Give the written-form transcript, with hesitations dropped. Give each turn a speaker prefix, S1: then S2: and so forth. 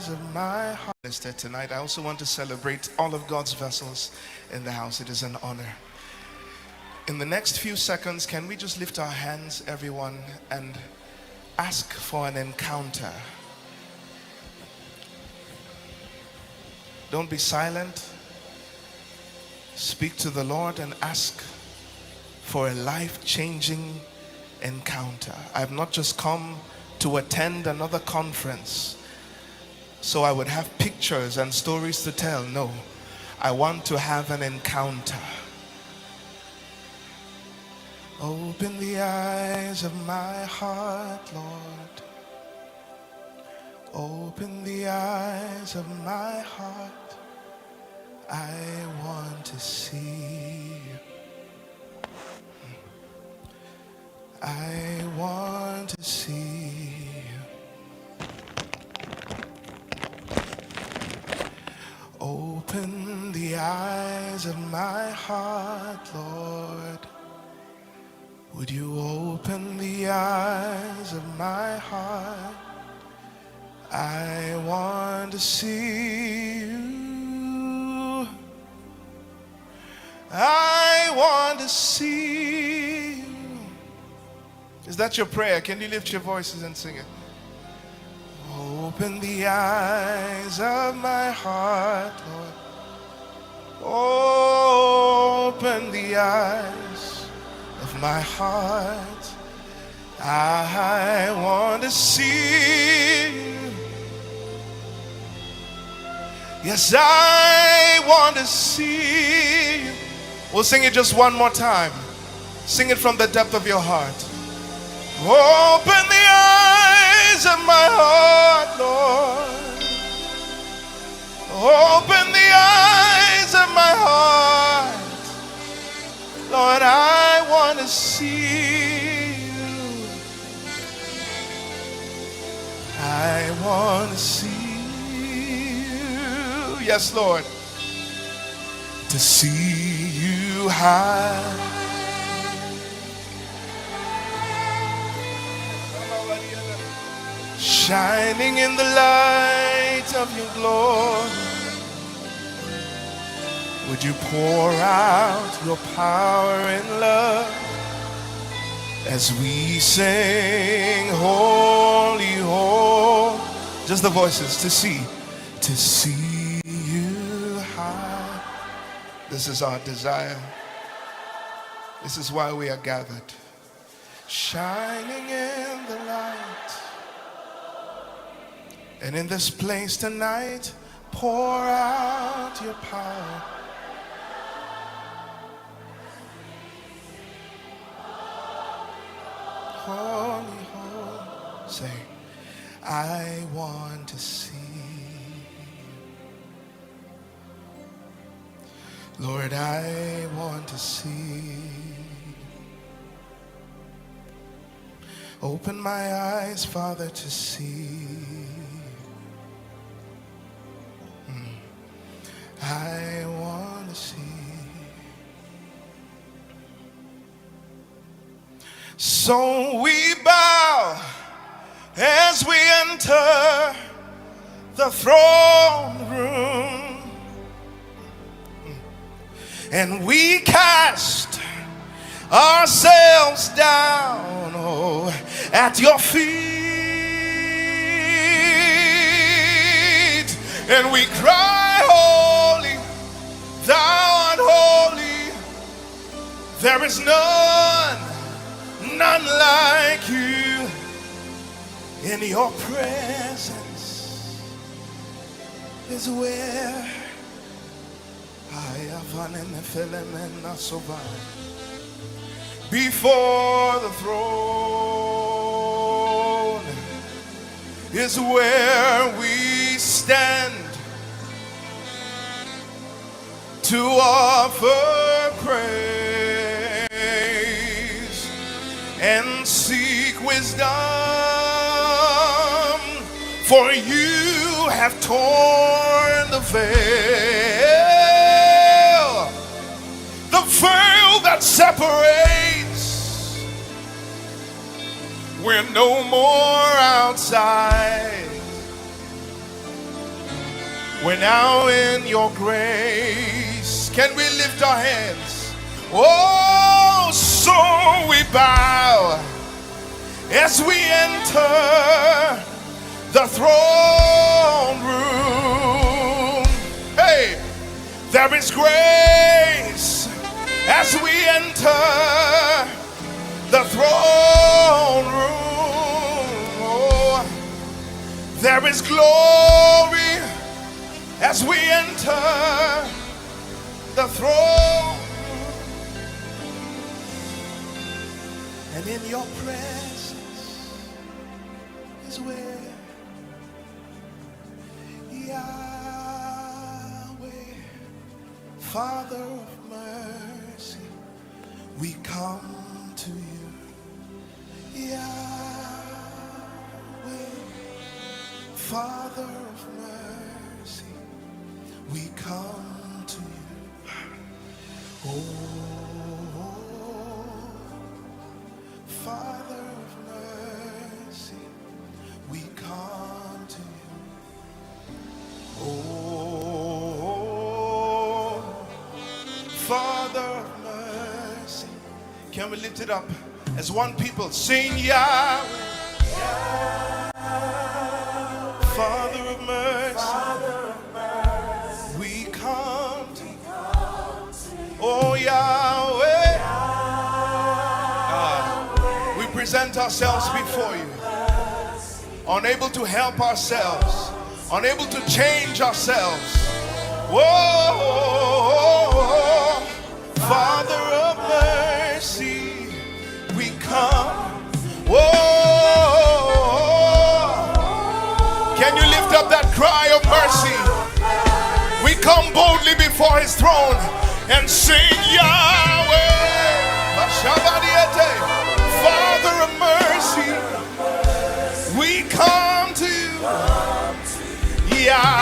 S1: eyes of my heart. Tonight, I also want to celebrate all of God's vessels in the house. It is an honor. In the next few seconds, can we just lift our hands, everyone, and ask for an encounter? Don't be silent. Speak to the Lord and ask for a life-changing encounter. I've not just come to attend another conference so I would have pictures and stories to tell. No, I want to have an encounter. Open the eyes of my heart, Lord. Open the eyes of my heart. I want to see you. I want to see you. Open the eyes of my heart, Lord. Would you open the eyes of my heart? I want to see you. I want to see you. Is that your prayer? Can you lift your voices and sing it? Open the eyes of my heart, Lord. Open the eyes of my heart. I want to see you. Yes, I want to see you. We'll sing it just one more time. Sing it from the depth of your heart. Open the eyes of my heart, Lord. Open the eyes of my heart. Lord, I want to see you. I want to see you. Yes, Lord. To see you high. Shining in the light of your glory. Would you pour out your power and love as we sing holy, holy. Just the voices. To see you high. This is our desire. This is why we are gathered. Shining in the light. And in this place tonight, pour out your power. Holy, holy. Say, I want to see you. Lord, I want to see. Open my eyes, Father, to see. I want to see. So we bow as we enter the throne room, and we cast ourselves down, at your feet, and we cry, holy, thou art holy. There is none like you. In your presence is where I have an feeling and not so bad. Before the throne is where we stand to offer praise and seek wisdom, for you have torn the veil that separates. We're no more outside. We're now in your grace. Can we lift our hands? Oh, so we bow as we enter the throne room. Hey, there is grace as we enter the throne room. Oh, there is glory as we enter the throne. And in your presence is where Yahweh, Father of mercy, we come to you. Yahweh, Father of mercy, we come to you. Oh, Father of mercy, we come to you. Oh, Father of mercy. Can we lift it up as one people? Sing Yahweh, Father of mercy, we come to you. Oh Yahweh, we present ourselves before you, unable to help ourselves, unable to change ourselves. Whoa, Father of mercy, we come. Whoa, can you lift up that cry of mercy? We come boldly before his throne and sing Yahweh, Father of mercy, we come to you. Yahweh,